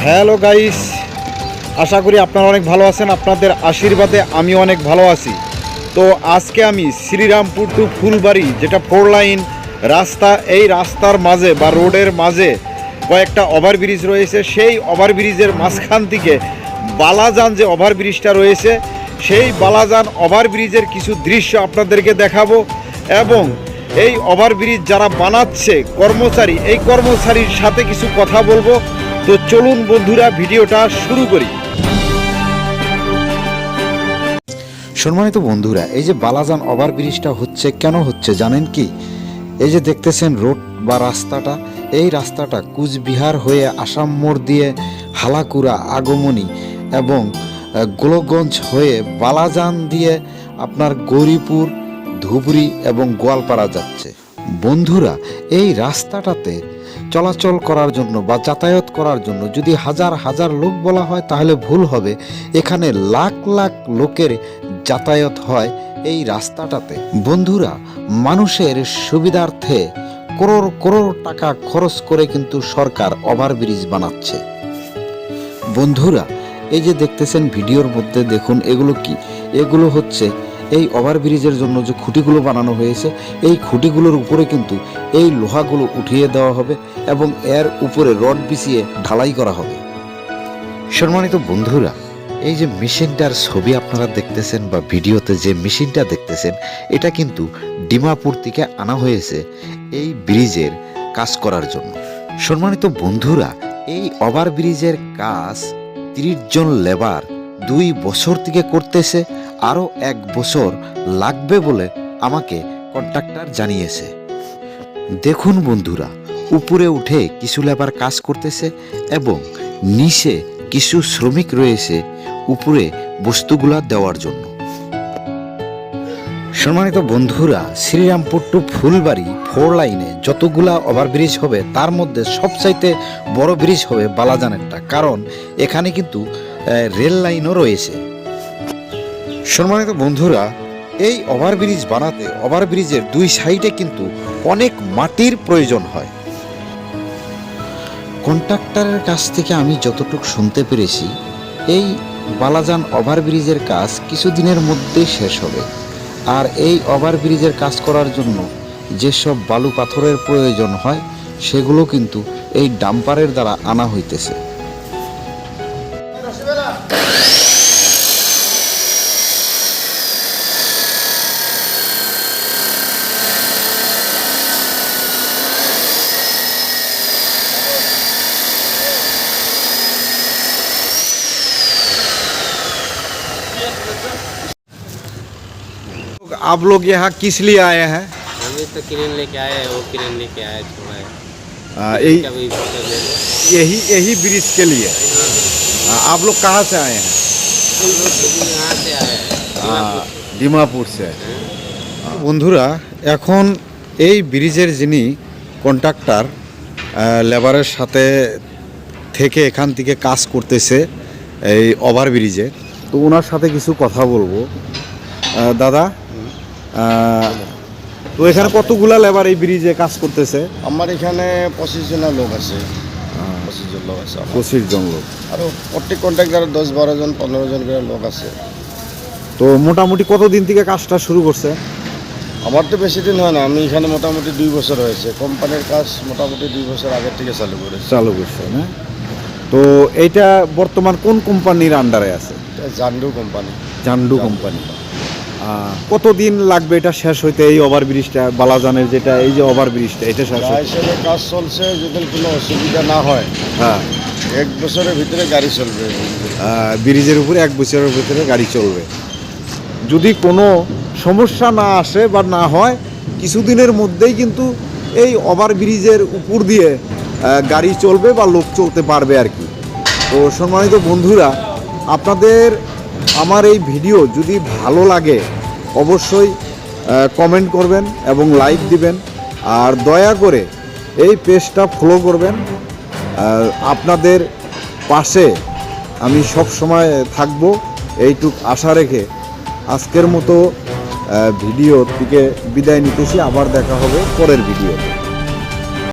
Hello guys, আশা করি আপনারা অনেক ভালো আছেন। আপনাদের আশীর্বাদে আমি অনেক ভালো আছি। তো আজকে আমি শ্রীরামপুর টু ফুলবাড়ি যেটা 4 লাইন রাস্তা, এই রাস্তার মাঝে বা রোডের মাঝে কয়েকটা ওভারব্রিজ রয়েছে। সেই ওভারব্রিজের মাঝখান থেকে বালাজান যে ওভারব্রিজটা রয়েছে, সেই বালাজান ওভারব্রিজের কিছু দৃশ্য আপনাদেরকে দেখাবো এবং এই ওভারব্রিজ যারা বানাচ্ছে কর্মচারী, এই কর্মচারীর সাথে কিছু কথা বলবো। তো চলুন বন্ধুরা, ভিডিওটা শুরু করি। সম্মানিত বন্ধুরা, এই যে বালাজান ওভারব্রিজটা হচ্ছে, কেন হচ্ছে জানেন কি? এই যে দেখতেছেন রোড বা রাস্তাটা, এই রাস্তাটা কুচবিহার হয়ে আসাম মোড় দিয়ে হালাকুড়া, আগমনী এবং গোলকগঞ্জ হয়ে বালাজান দিয়ে আপনার গৌরীপুর, ধুবড়ি এবং গোয়ালপাড়া যাচ্ছে। বন্ধুরা, এই রাস্তাটাতে চলাচল করার জন্য বা যাতায়াত করার জন্য যদি হাজার হাজার লোক বলা হয় তাহলে ভুল হবে। এখানে লাখ লাখ লোকের যাতায়াত হয় এই রাস্তাটাতে। বন্ধুরা, মানুষের সুবিধার্থে করোড় করোড় টাকা খরচ করে কিন্তু সরকার ওভারব্রিজ বানাচ্ছে। বন্ধুরা, এই যে দেখতেছেন ভিডিওর মধ্যে, দেখুন এগুলো কি? এগুলো হচ্ছে এই ওভারব্রিজের জন্য যে খুঁটিগুলো বানানো হয়েছে, এই খুঁটিগুলোর উপরে কিন্তু এই লোহাগুলো উঠিয়ে দেওয়া হবে এবং এর উপরে রড বিছিয়ে ঢালাই করা হবে। সম্মানিত বন্ধুরা, এই যে মেশিনটার ছবি আপনারা দেখতেছেন বা ভিডিওতে যে মেশিনটা দেখতেছেন, এটা কিন্তু ডিমাপুর থেকে আনা হয়েছে এই ব্রিজের কাজ করার জন্য। সম্মানিত বন্ধুরা, এই ওভারব্রিজের কাজ 30 জন লেবার 2 বছর থেকে করতেছে। আরও 1 বছর লাগবে বলে আমাকে কন্ট্রাক্টর জানিয়েছে। দেখুন বন্ধুরা, উপরে উঠে কিছু লেবার কাজ করতেছে এবং নিচে কিছু শ্রমিক রয়েছে উপরে বস্তুগুলা দেওয়ার জন্য। সম্মানিত বন্ধুরা, শ্রীরামপুর টু ফুলবাড়ি 4 লাইনে যতগুলা ওভারব্রিজ হবে তার মধ্যে সবচাইতে বড় ব্রিজ হবে বালাজানেরটা, কারণ এখানে কিন্তু রেল লাইনও রয়েছে। সম্মানিত বন্ধুরা, এই ওভারব্রিজ বানাতে ওভারব্রিজের 2 সাইডে কিন্তু অনেক মাটির প্রয়োজন হয়। কন্ট্রাক্টরের কাছ থেকে আমি যতটুকু শুনতে পেরেছি, এই বালাজান ওভারব্রিজের কাজ কিছুদিনের মধ্যেই শেষ হবে। আর এই ওভারব্রিজের কাজ করার জন্য যেসব বালু পাথরের প্রয়োজন হয় সেগুলো কিন্তু এই ডাম্পারের দ্বারা আনা হইতেছে। आप लोग यहाँ किस लिए आए हैं? हम तो किरण लेके आए हैं, वो किरण लेके आए थोड़ा है। यही ब्रिज के लिए। आप लोग कहाँ से आए हैं? हम लोग यहाँ से आए हैं, ডিমাপুর से। বন্ধুরা, এখন এই ব্রিজের যিনি কন্ট্রাক্টর, লেবারের সাথে থেকে এখান থেকে কাজ করতেছে এই ওভারব্রিজে, তো ওনার সাথে কিছু কথা বলবো। দাদা, তো এখানে কতগুলা লেবার এই ব্রিজে কাজ করতেছে? আমার এখানে 25 জন লোক আছে। 25 জন লোক আছে। 25 জন লোক। আর প্রত্যেক কন্ট্রাক্টর 10-12 জন 15 জন করে লোক আছে। তো মোটামুটি কতদিন থেকে কাজটা শুরু করছে? আমার তো বেশি দিন হয় না, আমি এখানে মোটামুটি 2 বছর হয়েছে। কোম্পানির কাজ মোটামুটি 2 বছর আগে থেকে চালু করছে না? তো এইটা বর্তমান কোন কোম্পানির আন্ডারে আছে? জান্ডু কোম্পানি। জান্ডু কোম্পানি। কতদিন লাগবে এটা শেষ হইতে, এই ওভারব্রিজটা বালাজানের যেটা এই যে ওভারব্রিজটা এটা শেষ হিসেবে কাজ চলছে? যদি কোনো অসুবিধা না হয়, হ্যাঁ, 1 বছরের ভিতরে গাড়ি চলবে। ব্রিজের উপরে 1 বছরের ভিতরে গাড়ি চলবে। যদি কোনো সমস্যা না আসে বা না হয়, কিছুদিনের মধ্যেই কিন্তু এই ওভারব্রিজের উপর দিয়ে গাড়ি চলবে বা লোক চলতে পারবে আর কি। তো সম্মানিত বন্ধুরা, আপনাদের আমার এই ভিডিও যদি ভালো লাগে অবশ্যই কমেন্ট করবেন এবং লাইক দিবেন, আর দয়া করে এই পেজটা ফলো করবেন। আপনাদের পাশে আমি সব সময় থাকব, এইটুক আশা রেখে আজকের মতো ভিডিও থেকে বিদায় নিতেছি। আবার দেখা হবে পরের ভিডিও।